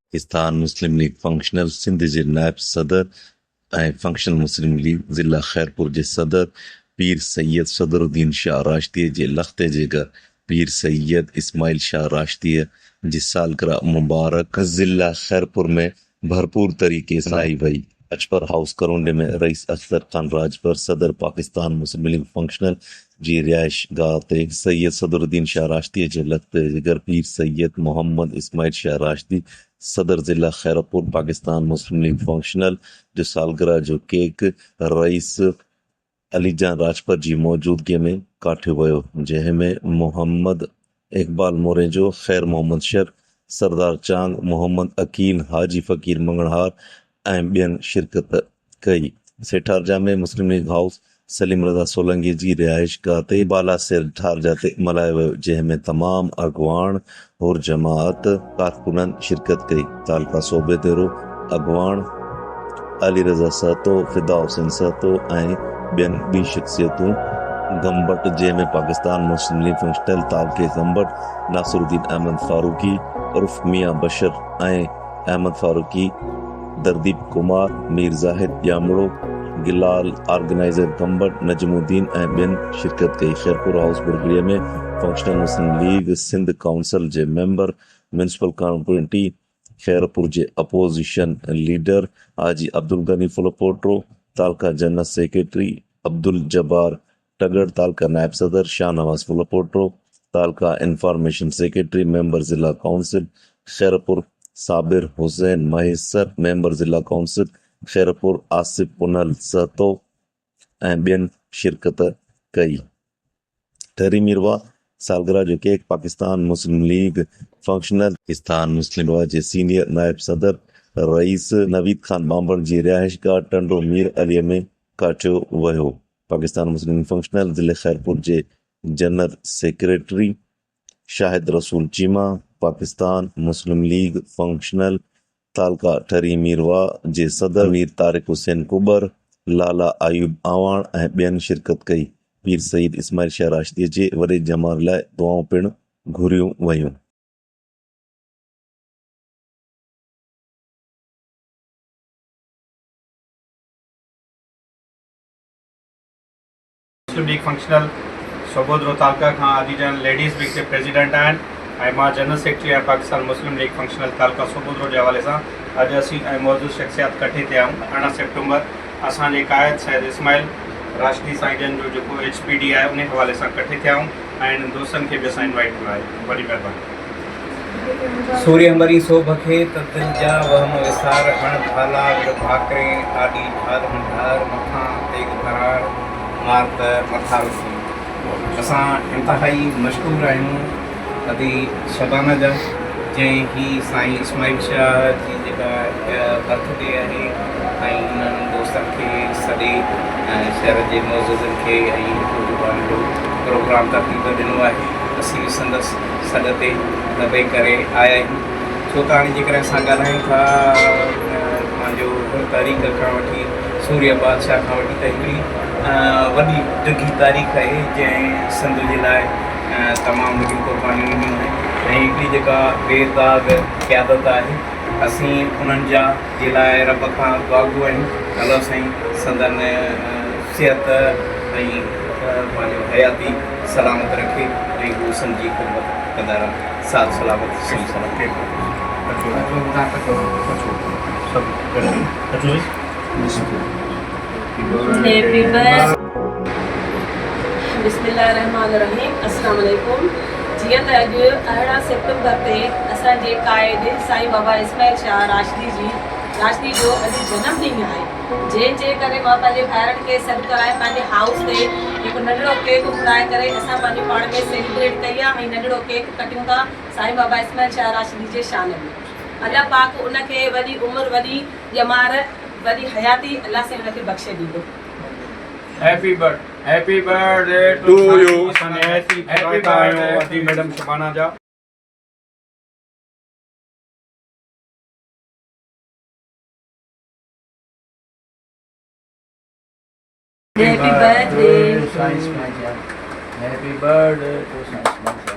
पाकिस्तान मुस्लिम league functional Sindh जे नायब सदर ऐं फंक्शनल मुस्लिम लीग ज़िला खैरपुर जे सदर पीर सैयद सदरुद्दीन शाह राशदीअ जे लख़्ते जे घर पीर सैयद इस्माइल शाह राशदीअ जी सालगिरह मुबारक ज़िला खैरपुर में भरपूर तरीक़े सां मल्हाई वई। अजपर हाउस करोंडे में रईस अख्तर खान राजभर सदर पाकिस्तान मुस्लिम लीग फंक्शनल जी रिहाइश गाह ते सैयद सदरुद्दीन शाह राशदीअ जे लख़्ते जे घर पीर सैयद मोहम्मद इस्माइल शाह राशदी सदर ज़िला खैरपुर पाकिस्तान मुस्लिम लीग फंक्शनल जो सालगिरह जो केक रईस अलीजान राजपत जी मौजूदगीअ में काटियो वियो, जंहिंमें मोहम्मद इकबाल मोरेजो, ख़ैर मोहम्मद शर, सरदार चांग, मोहम्मद अकील, हाजी फ़कीर मंगणहार ऐं ॿियनि शिरकत कई। सेठारजा में मुस्लिम लीग हाउस सलीम रज़ा सोलंकी जी रिहाइश गाह ते बालासिर ठारजा ते मल्हायो वियो, जंहिंमें तमाम अॻवान और जमात कारकुननि शिरकत कई। तालका सूबेदारो अॻवान अली रज़ा सहतो, फिदा हुसैन सहतो ऐं ॿियनि ॿी शख़्सियतूं गंबट, जंहिंमें पाकिस्तान मुस्लिम लीग फंक्शनल तालके गंबट नासिरुद्दीन अहमद फारूकी उर्फ मियां बशर ऐं अहमद फारूकी, दरदीप कुमार, मीर ज़ाहिद ॼामड़ो, गिलाल ऑर्गेनाइज़र गंबट, नजमुद्दीन ऐं ॿियनि शिरकत कई। खैरपुर हाउस बुरगड़ीअ में फंक्शनल मुस्लिम लीग सिंध काउंसिल जे मेंबर, म्यूनिसिपल कमेटी खैरपुर जे अपोज़िशन लीडर हाजी अब्दुल गनी फुलपोट्रो, तालका जनरल सेक्रेटरी अब्दुल जब्बार टगड़, तालका नायब सदर शाहनवाज फुलपोट्रो, तालका इंफॉर्मेशन सेक्रेटरी मेंबर ज़िला काउंसिल खैरपुर साबिर हुसैन महेसर, मेंबर ज़िला काउंसिल खैरपुर आसिफ पुनल सहतो ऐं ॿियनि शिरकत कई। ठरी मीरवा सालगिरह जो केक पाकिस्तान मुस्लिम लीग फंक्शनल पाकिस्तान मुस्लिम लीग जे सीनियर नायब सदर रईस नवीद खान बांबड़ जी रिहाइश गाह टंडो मीर अलीअ में काटियो वियो। पाकिस्तान मुस्लिम लीग फंक्शनल ज़िले खैरपुर जे जनरल सेक्रेटरी शाहिद रसूल चीमा, पाकिस्तान मुस्लिम लीग फंक्शनल तालका ठरी मीरवा जे सदर मीर तारिक हुसैन कुबर, लाला आयूब आवाण ऐं ॿियनि शिरकत कई। पीर सईद इस्माइल शाह राशदीअ जे वॾे जमात लाइ दुआऊं पिणु घुरियूं वयूं। मुस्लिम लीग फंक्शनल सोबोद्रो तालका खां अलीजान लेडीज़ विंग के प्रेसिडेंट आहिनि ऐं मां जनरल सेक्रेटरी आहियां पाकिस्तान मुस्लिम लीग फंक्शनल तालका सोबोद्रो जे हवाले सां। अॼु असीं ऐं मौजूदु शख़्सियात कठे थिया आहियूं। 18 सेप्टेम्बर असांजे क़ाइद सैयद इस्माइल राशदी साईं जन जो जेको HPD आहे उन हवाले सां कठे थिया आहियूं ऐं इन्हनि दोस्तनि खे बि असां इनवाइट कयो आहे। वॾी महिरबानी। सूर्य अंबरी सोभ खे त दिल जा वहम विसार हण भाला विड़ भाकरे आॾी ढार ढार मथां तेग फरार मार त मथा रुसी। असां इंतिहाई मशहूरु आहियूं कदी शबाना जा, जंहिं ही साईं इस्माइल शाह जी जेका बर्थडे आहे ऐं उन्हनि दोस्तनि खे सॼे शहर जे मौजूदनि खे ऐं प्रोग्राम तरतीब ॾिनो आहे। असीं संदसि सॾ ते दॿे करे आया आहियूं, छो त हाणे जेकर असां ॻाल्हायूं था पंहिंजो तारीख़ खां वठी सूर्य बादशाह खां वठी त हिकिड़ी वॾी ॾिघी तारीख़ आहे जंहिं सिंध जे लाइ तमामु वॾियूं क़ुर्बानियूं ॾिनियूं आहिनि ऐं हिकिड़ी जेका बेदाग़ क़यादत आहे। असीं उन्हनि जा जे लाइ रब खां दुआगो आहियूं, अलाह साईं संदन सिहत ऐं पंहिंजो हयाती सलामत रखे ऐं हू सिंधी ख़िदमत कंदा रहनि। साथ सलामत सही बिस्मिल्लाहिर्रहमानिर्रहीम। अस्सलाम वालेकुम। जीअं त अॼु 18 सेप्टेम्बर ते असांजे क़ाइद साईं बाबा इस्माइल शाह राशदी जो अॼु जनम ॾींहुं आहे, जंहिंजे करे मां पंहिंजे भाइरनि खे सॾु कराए पंहिंजे हाउस ते हिकु नंढिड़ो केक घुराए करे असां पंहिंजो पाण में सेलिब्रेट कई आहे ऐं नंढिड़ो केक कटियूं था साईं बाबा इस्माइल शाह राशदी जे शान में। अल्लाह पाक उनखे वॾी उमिरि, वॾी ॼमार, वॾी हयाती अल्लाह साईं उनखे बख़्शे ॾींदो। Happy birthday to you. Happy birthday madam Shabana जा। Happy birthday. Happy birthday to Science.